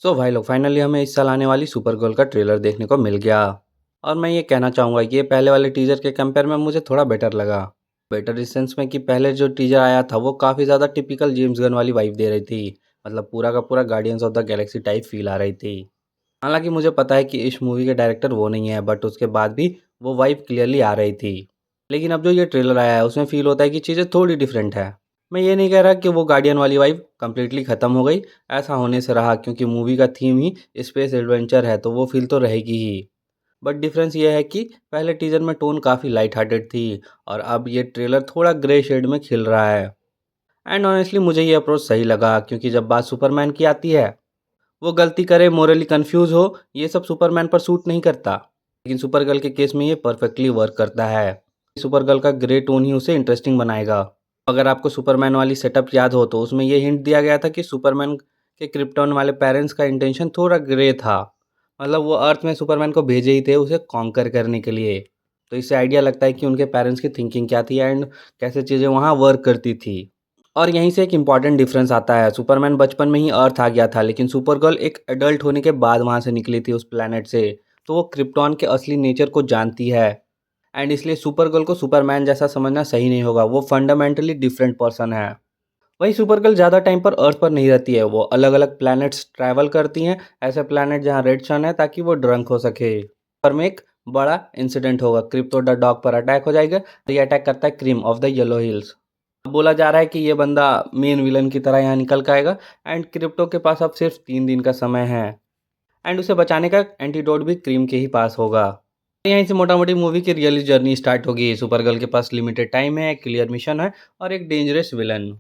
सो भाई लोग फाइनली हमें इस साल आने वाली सुपर गर्ल का ट्रेलर देखने को मिल गया। और मैं ये कहना चाहूँगा कि ये पहले वाले टीजर के कंपेयर में मुझे थोड़ा बेटर लगा। बेटर इस सेंस में कि पहले जो टीजर आया था वो काफ़ी ज़्यादा टिपिकल जेम्स गन वाली वाइब दे रही थी। मतलब पूरा का पूरा guardians of the galaxy type feel आ रही थी। हालांकि मुझे पता है कि इस मूवी के डायरेक्टर वो नहीं है, बट उसके बाद भी वो वाइब क्लियरली आ रही थी। लेकिन अब जो ये ट्रेलर आया है उसमें फील होता है कि चीज़ें थोड़ी डिफरेंट है। मैं ये नहीं कह रहा कि वो गार्डियन वाली वाइब कंप्लीटली ख़त्म हो गई। ऐसा होने से रहा क्योंकि मूवी का थीम ही स्पेस एडवेंचर है, तो वो फील तो रहेगी ही। बट डिफरेंस ये है कि पहले टीजर में टोन काफ़ी लाइट हार्टेड थी और अब ये ट्रेलर थोड़ा ग्रे शेड में खिल रहा है। एंड ऑनेस्टली मुझे ये अप्रोच सही लगा क्योंकि जब बात सुपरमैन की आती है, वो गलती करे, मोरली कंफ्यूज हो, ये सब सुपरमैन पर सूट नहीं करता। लेकिन सुपरगर्ल के केस में ये परफेक्टली वर्क करता है। सुपरगर्ल का ग्रे टोन ही उसे इंटरेस्टिंग बनाएगा। अगर आपको सुपरमैन वाली सेटअप याद हो तो उसमें ये हिंट दिया गया था कि सुपरमैन के क्रिप्टॉन वाले पेरेंट्स का इंटेंशन थोड़ा ग्रे था। मतलब वो अर्थ में सुपरमैन को भेजे ही थे उसे कॉन्कर करने के लिए। तो इससे आइडिया लगता है कि उनके पेरेंट्स की थिंकिंग क्या थी एंड कैसे चीज़ें वहाँ वर्क करती थी। और यहीं से एक इम्पॉर्टेंट डिफरेंस आता है। सुपरमैन बचपन में ही अर्थ आ गया था, लेकिन सुपरगर्ल एक एडल्ट होने के बाद वहाँ से निकली थी उस प्लैनेट से। तो वो क्रिप्टॉन के असली नेचर को जानती है। एंड इसलिए सुपरगर्ल को सुपरमैन जैसा समझना सही नहीं होगा। वो फंडामेंटली डिफरेंट पर्सन है। वही सुपरगर्ल ज़्यादा टाइम पर अर्थ पर नहीं रहती है, वो अलग अलग प्लैनेट्स ट्रैवल करती हैं। ऐसे प्लैनेट जहाँ रेड सन है ताकि वो ड्रंक हो सके। पर में एक बड़ा इंसिडेंट होगा, क्रिप्टो द डॉग पर अटैक हो जाएगा। ये अटैक करता है cream of the yellow hills. बोला जा रहा है कि ये बंदा मेन विलन की तरह यहाँ निकल के आएगा। एंड क्रिप्टो के पास अब सिर्फ 3 दिन का समय है। एंड उसे बचाने का एंटीडोट भी क्रीम के ही पास होगा। यहीं से मोटा मोटी मूवी की रियल जर्नी स्टार्ट होगी। सुपरगर्ल के पास लिमिटेड टाइम है, क्लियर मिशन है और एक डेंजरस विलन।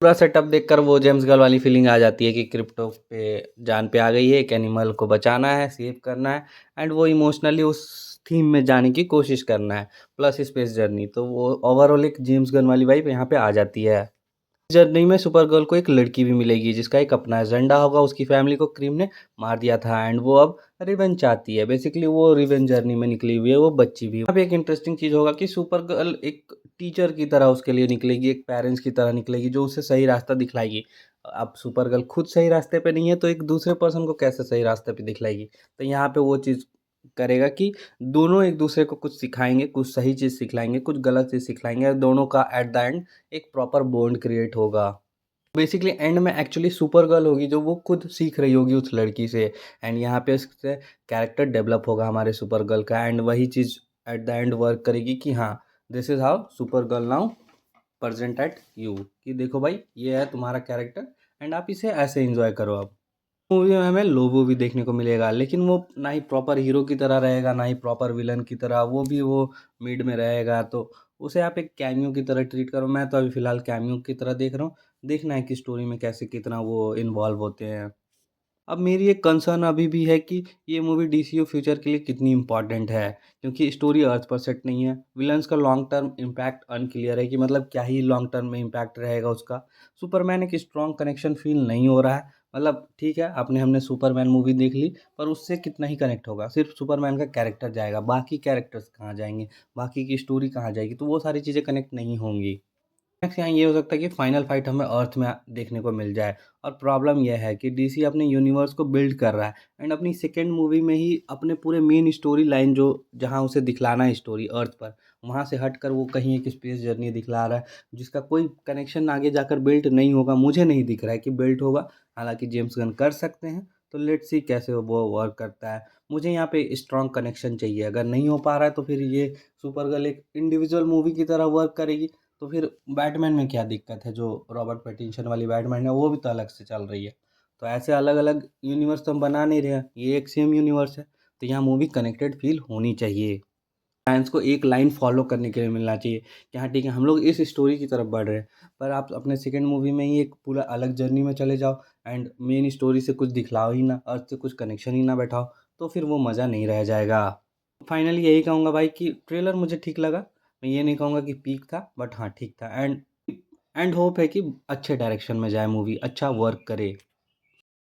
पूरा सेटअप देखकर वो जेम्स गर्ल वाली फीलिंग आ जाती है कि क्रिप्टो पे जान पे आ गई है, एक एनिमल को बचाना है, सेव करना है। एंड वो इमोशनली उस थीम में जाने की कोशिश करना है, प्लस स्पेस जर्नी। तो वो ओवरऑल एक जेम्स गन वाली वाइब यहाँ पे आ जाती है। जर्नी में सुपरगर्ल को एक लड़की भी मिलेगी जिसका एक अपना एजेंडा होगा। उसकी फैमिली को क्रीम ने मार दिया था एंड वो अब रिवेंज चाहती है। बेसिकली वो रिवेंज जर्नी में निकली हुई है, वो बच्ची भी। अब एक इंटरेस्टिंग चीज़ होगा कि सुपरगर्ल एक टीचर की तरह उसके लिए निकलेगी, एक पेरेंट्स की तरह निकलेगी जो उसे सही रास्ता दिखलाएगी। अब सुपरगर्ल खुद सही रास्ते पे नहीं है तो एक दूसरे पर्सन को कैसे सही रास्ते पे दिखलाएगी। तो यहाँ पे वो चीज़ करेगा कि दोनों एक दूसरे को कुछ सिखाएंगे, कुछ सही चीज़ सिखलाएंगे, कुछ गलत चीज़ सिखलाएंगे और दोनों का एट द एंड एक प्रॉपर बॉन्ड क्रिएट होगा। बेसिकली एंड में एक्चुअली सुपर गर्ल होगी जो वो खुद सीख रही होगी उस लड़की से। एंड यहाँ पे उससे कैरेक्टर डेवलप होगा हमारे सुपर गर्ल का। एंड वही चीज़ एट द एंड वर्क करेगी कि हाँ, this is how super girl now present at you, कि देखो भाई ये है तुम्हारा कैरेक्टर एंड आप इसे ऐसे एंजॉय करो। अब मूवी में हमें लोबो भी देखने को मिलेगा, लेकिन वो ना ही प्रॉपर हीरो की तरह रहेगा ना ही प्रॉपर विलन की तरह। वो मिड में रहेगा। तो उसे आप एक कैमियो की तरह ट्रीट करो। मैं तो अभी फ़िलहाल कैमियो की तरह देख रहा हूँ। देखना है कि स्टोरी में कैसे कितना वो इन्वॉल्व होते हैं। अब मेरी एक कंसर्न अभी भी है कि ये मूवी डीसीयू फ्यूचर के लिए कितनी इम्पोर्टेंट है, क्योंकि स्टोरी अर्थ पर सेट नहीं है। विलन्स का लॉन्ग टर्म इम्पैक्ट अनक्लियर है कि मतलब क्या ही लॉन्ग टर्म में इम्पैक्ट रहेगा उसका। सुपरमैन एक स्ट्रॉन्ग कनेक्शन फील नहीं हो रहा है। मतलब ठीक है, हमने सुपरमैन मूवी देख ली, पर उससे कितना ही कनेक्ट होगा। सिर्फ सुपरमैन का कैरेक्टर जाएगा, बाकी कैरेक्टर्स कहाँ जाएंगे, बाकी की स्टोरी कहाँ जाएगी, तो वो सारी चीज़ें कनेक्ट नहीं होंगी। नेक्स्ट यहाँ ये हो सकता है कि फाइनल फाइट हमें अर्थ में देखने को मिल जाए। और प्रॉब्लम यह है कि डीसी अपने यूनिवर्स को बिल्ड कर रहा है एंड अपनी सेकेंड मूवी में ही अपने पूरे मेन स्टोरी लाइन जो जहाँ उसे दिखलाना है स्टोरी अर्थ पर, वहाँ से हटकर वो कहीं एक स्पेस जर्नी दिखला रहा है जिसका कोई कनेक्शन आगे जाकर बिल्ड नहीं होगा। मुझे नहीं दिख रहा है कि बिल्ड होगा। हालांकि जेम्स गन कर सकते हैं, तो लेट्स सी कैसे वो वर्क करता है। मुझे यहाँ पे स्ट्रॉन्ग कनेक्शन चाहिए। अगर नहीं हो पा रहा है तो फिर ये सुपरगर्ल एक इंडिविजुअल मूवी की तरह वर्क करेगी। तो फिर बैटमैन में क्या दिक्कत है, जो रॉबर्ट पैटिंसन वाली बैटमैन है वो भी तो अलग से चल रही है। तो ऐसे अलग अलग यूनिवर्स तो हम बना नहीं रहे हैं, ये एक सेम यूनिवर्स है। तो यहाँ मूवी कनेक्टेड फील होनी चाहिए। फैंस को एक लाइन फॉलो करने के लिए मिलना चाहिए कि हाँ ठीक है, हम लोग इस स्टोरी की तरफ बढ़ रहे हैं। पर आप अपने सेकेंड मूवी में ही एक पूरा अलग जर्नी में चले जाओ एंड मेन स्टोरी से कुछ दिखलाओ ही ना, अर्थ से कुछ कनेक्शन ही ना बैठाओ, तो फिर वो मज़ा नहीं रह जाएगा। फाइनली यही कहूँगा भाई कि ट्रेलर मुझे ठीक लगा। मैं ये नहीं कहूँगा कि पीक था, बट हाँ ठीक था। एंड होप है कि अच्छे डायरेक्शन में जाए मूवी, अच्छा वर्क करे।